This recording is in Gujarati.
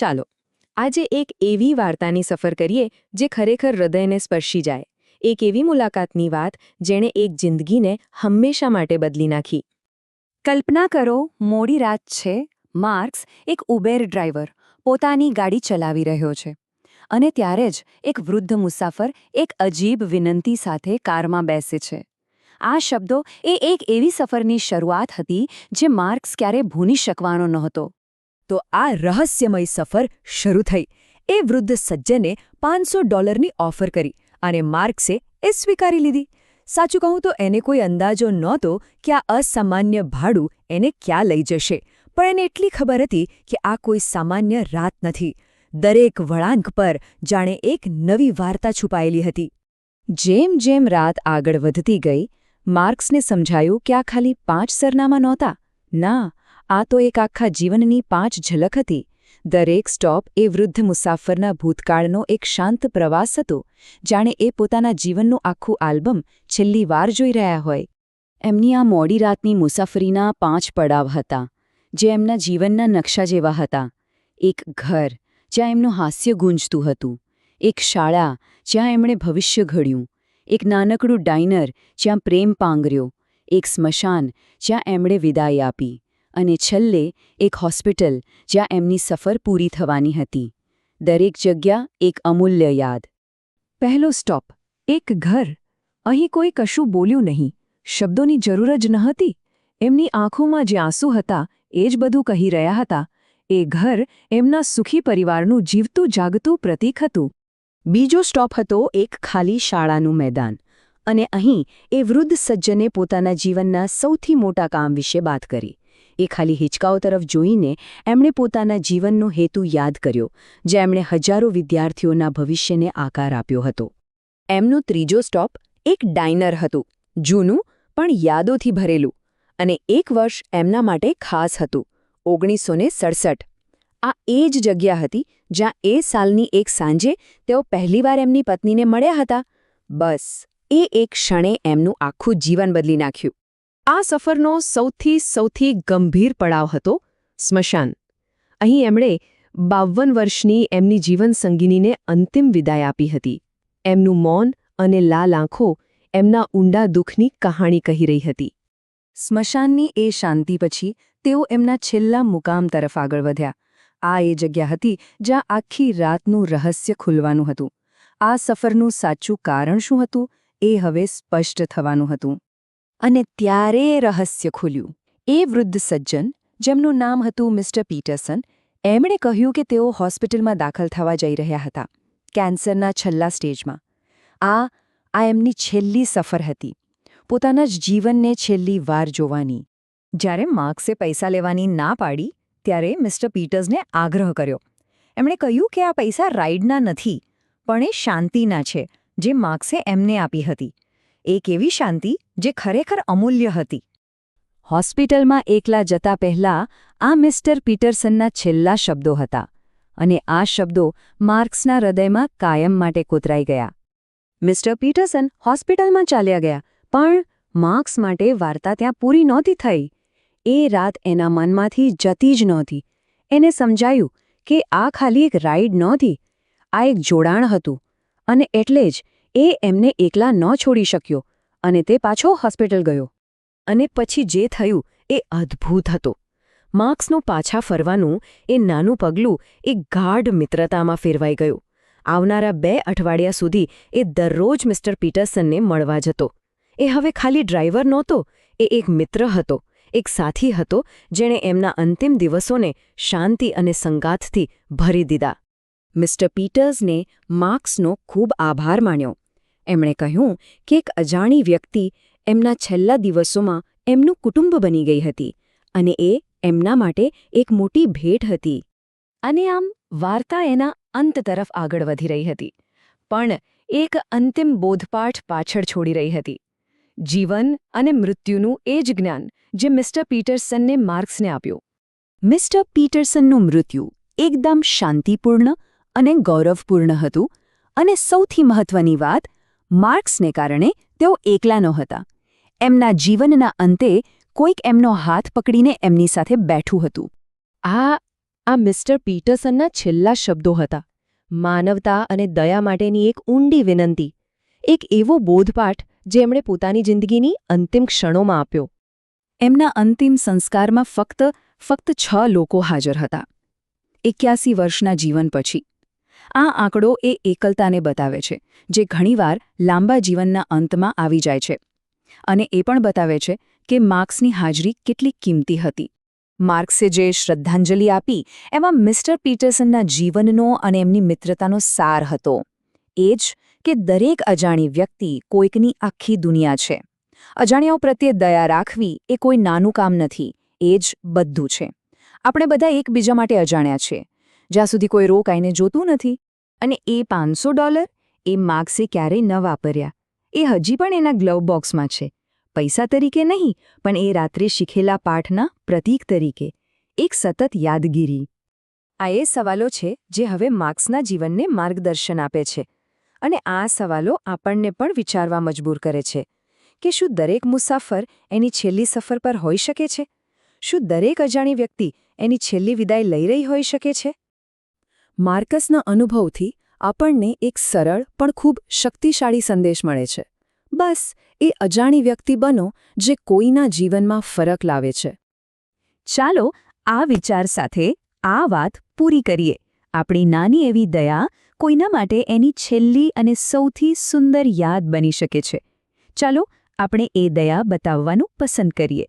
ચાલો આજે એક એવી વાર્તાની સફર કરીએ જે ખરેખર હૃદયને સ્પર્શી જાય, એક એવી મુલાકાતની વાત જેણે એક જિંદગીને હંમેશા માટે બદલી નાખી. કલ્પના કરો, મોડી રાત છે, માર્ક્સ એક ઉબેર ડ્રાઈવર પોતાની ગાડી ચલાવી રહ્યો છે અને ત્યારે જ એક વૃદ્ધ મુસાફર એક અજીબ વિનંતી સાથે કારમાં બેસે છે. આ શબ્દો એ એક એવી સફરની શરૂઆત હતી જે માર્ક્સ ક્યારે ભૂલી શકવાનો નહોતો. તો આ રહસ્યમય સફર શરૂ થઈ. એ વૃદ્ધ સજ્જને $500ની ઓફર કરી અને માર્ક્સે એ સ્વીકારી લીધી. સાચું કહું તો એને કોઈ અંદાજો નહોતો કે આ અસામાન્ય ભાડું એને ક્યાં લઈ જશે, પણ એને એટલી ખબર હતી કે આ કોઈ સામાન્ય રાત નથી. દરેક વળાંક પર જાણે એક નવી વાર્તા છુપાયેલી હતી. જેમ જેમ રાત આગળ વધતી ગઈ, માર્ક્સને સમજાયું કે આ ખાલી 5 સરનામા નહોતા. ના, આ તો એક આખા જીવનની 5 ઝલક હતી. દરેક સ્ટોપ એ વૃદ્ધ મુસાફરના ભૂતકાળનો એક શાંત પ્રવાસ હતો, જાણે એ પોતાના જીવનનું આખું આલ્બમ છેલ્લી વાર જોઈ રહ્યા હોય. એમની આ મોડી રાતની મુસાફરીના 5 પડાવ હતા, જે એમના જીવનના નકશા જેવા હતા. એક ઘર, જ્યાં એમનું હાસ્ય ગુંજતું હતું. એક શાળા, જ્યાં એમણે ભવિષ્ય ઘડ્યું. એક નાનકડું ડાઇનર, જ્યાં પ્રેમ પાંગર્યો. એક સ્મશાન, જ્યાં એમણે વિદાય આપી. અને છેલ્લે એક હોસ્પિટલ, જ્યાં એમની સફર પૂરી થવાની હતી. દરેક જગ્યા એક અમૂલ્ય યાદ. પહેલો સ્ટોપ, એક ઘર. અહીં કોઈ કશું બોલ્યું નહીં, શબ્દોની જરૂર જ નહોતી. એમની આંખોમાં જે આંસુ હતા એ જ બધું કહી રહ્યા હતા. એ ઘર એમના સુખી પરિવારનું જીવતું જાગતું પ્રતીક હતું. બીજો સ્ટોપ હતો એક ખાલી શાળાનું મેદાન, અને અહીં એ વૃદ્ધ સજ્જને પોતાના જીવનના સૌથી મોટા કામ વિશે વાત કરી. એ ખાલી હિંચકાઓ તરફ જોઈને એમણે પોતાના જીવનનો હેતુ યાદ કર્યો, જે એમણે હજારો વિદ્યાર્થીઓના ભવિષ્યને આકાર આપ્યો હતો. એમનો ત્રીજો સ્ટોપ એક ડાઇનર હતું, જૂનું પણ યાદોથી ભરેલું. અને એક વર્ષ એમના માટે ખાસ હતું, 1967. આ એ જ જગ્યા હતી જ્યાં એ સાલની એક સાંજે તેઓ પહેલીવાર એમની પત્નીને મળ્યા હતા. બસ એ એક ક્ષણે એમનું આખું જીવન બદલી નાખ્યું. આ સફરનો સૌથી ગંભીર પડાવ હતો સ્મશાન. અહીં એમણે 52 વર્ષની એમની જીવનસંગીનીને અંતિમ વિદાય આપી હતી. એમનું મૌન અને લાલ આંખો એમના ઊંડા દુઃખની કહાણી કહી રહી હતી. સ્મશાનની એ શાંતિ પછી તેઓ એમના છેલ્લા મુકામ તરફ આગળ વધ્યા. આ એ જગ્યા હતી જ્યાં આખી રાતનું રહસ્ય ખુલવાનું હતું. આ સફરનું સાચું કારણ શું હતું એ હવે સ્પષ્ટ થવાનું હતું. અને ત્યારે એ રહસ્ય ખુલ્યું. એ વૃદ્ધ સજ્જન, જેમનું નામ હતું મિસ્ટર પીટરસન, એમણે કહ્યું કે તેઓ હોસ્પિટલમાં દાખલ થવા જઈ રહ્યા હતા, કેન્સરના છેલ્લા સ્ટેજમાં. આ એમની છેલ્લી સફર હતી, પોતાના જ જીવનને છેલ્લી વાર જોવાની. જ્યારે માર્ક્સે પૈસા લેવાની ના પાડી, ત્યારે મિસ્ટર પીટર્સને આગ્રહ કર્યો. એમણે કહ્યું કે આ પૈસા રાઇડના નથી, પણ એ શાંતિના છે, જે માર્ક્સે એમને આપી હતી. એક એવી શાંતિ જે ખરેખર અમૂલ્ય હતી. હોસ્પિટલમાં એકલા જતા પહેલા આ મિસ્ટર પીટરસનના છેલ્લા શબ્દો હતા, અને આ શબ્દો માર્ક્સના હૃદયમાં કાયમ માટે કોતરાઈ ગયા. મિસ્ટર પીટરસન હોસ્પિટલમાં ચાલ્યા ગયા, પણ માર્ક્સ માટે વાર્તા ત્યાં પૂરી નહોતી થઈ. એ રાત એના મનમાંથી જતી જ નહોતી. એને સમજાયું કે આ ખાલી એક રાઇડ નહોતી, આ એક જોડાણ હતું, અને એટલે જ એ એમને એકલા ન છોડી શક્યો, અને તે પાછો હોસ્પિટલ ગયો. અને પછી જે થયું એ અદ્ભુત હતું. માર્ક્સનું પાછા ફરવાનું એ નાનું પગલું એક ગાઢ મિત્રતામાં ફેરવાઈ ગયું. આવનારા 2 અઠવાડિયા સુધી એ દરરોજ મિસ્ટર પીટરસનને મળવા જતો. એ હવે ખાલી ડ્રાઈવર નહોતો, એ એક મિત્ર હતો, એક સાથી હતો, જેણે એમના અંતિમ દિવસોને શાંતિ અને સંગાથથી ભરી દીધા. મિસ્ટર પીટર્સને માર્ક્સનો ખૂબ આભાર માન્યો. એમણે કહ્યું કે એક અજાણી વ્યક્તિ એમના છેલ્લા દિવસોમાં એમનું કુટુંબ બની ગઈ હતી, અને એ એમના માટે એક મોટી ભેટ હતી. અને આમ વાર્તા એના અંત તરફ આગળ વધી રહી હતી, પણ એક અંતિમ બોધપાઠ પાછળ છોડી રહી હતી. જીવન અને મૃત્યુનું એ જ જ્ઞાન જે મિસ્ટર પીટરસનને માર્ક્સને આપ્યું. મિસ્ટર પીટરસનનું મૃત્યુ એકદમ શાંતિપૂર્ણ અને ગૌરવપૂર્ણ હતું, અને સૌથી મહત્વની વાત, માર્ક્સને કારણે તેઓ એકલા નહોતા. એમના જીવનના અંતે કોઈક એમનો હાથ પકડીને એમની સાથે બેઠું હતું. આ આ મિસ્ટર પીટરસનના છેલ્લા શબ્દો હતા. માનવતા અને દયા માટેની એક ઊંડી વિનંતી, એક એવો બોધપાઠ જે એમણે પોતાની જિંદગીની અંતિમ ક્ષણોમાં આપ્યો. એમના અંતિમ સંસ્કારમાં ફક્ત 6 લોકો હાજર હતા. 81 વર્ષના જીવન પછી. આ આંકડો એ એકલતાને બતાવે છે, જે ઘણીવાર લાંબા જીવનના અંતમાં આવી જાય છે. અને એ પણ બતાવે છે કે માર્ક્સની હાજરી કેટલી કિંમતી હતી. માર્ક્સે જે શ્રદ્ધાંજલિ આપી એમાં મિસ્ટર પીટરસનના જીવનનો અને એમની મિત્રતાનો સાર હતો. એ જ કે દરેક અજાણી વ્યક્તિ કોઈકની આખી દુનિયા છે. અજાણ્યાઓ પ્રત્યે દયા રાખવી એ કોઈ નાનું કામ નથી, એ જ બધું છે. આપણે બધા એકબીજા માટે અજાણ્યા છીએ, જ્યાં સુધી કોઈ રોકાઈને જોતું નથી. અને એ $500 એ માર્ક્સે ક્યારેય ન વાપર્યા. એ હજી પણ એના ગ્લવ બોક્સમાં છે. પૈસા તરીકે નહીં, પણ એ રાત્રે શીખેલા પાઠના પ્રતીક તરીકે, એક સતત યાદગીરી. આ એ સવાલો છે જે હવે માર્ક્સના જીવનને માર્ગદર્શન આપે છે. અને આ સવાલો આપણને પણ વિચારવા મજબૂર કરે છે કે શું દરેક મુસાફર એની છેલ્લી સફર પર હોઈ શકે છે? શું દરેક અજાણી વ્યક્તિ એની છેલ્લી વિદાય લઈ રહી હોઈ શકે છે? માર્કસના અનુભવથી આપણને એક સરળ પણ ખૂબ શક્તિશાળી સંદેશ મળે છે. બસ એ અજાણી વ્યક્તિ બનો જે કોઈના જીવનમાં ફરક લાવે છે. ચાલો આ વિચાર સાથે આ વાત પૂરી કરીએ. આપણી નાની એવી દયા કોઈના માટે એની છેલ્લી અને સૌથી સુંદર યાદ બની શકે છે. ચાલો આપણે એ દયા બતાવવાનું પસંદ કરીએ.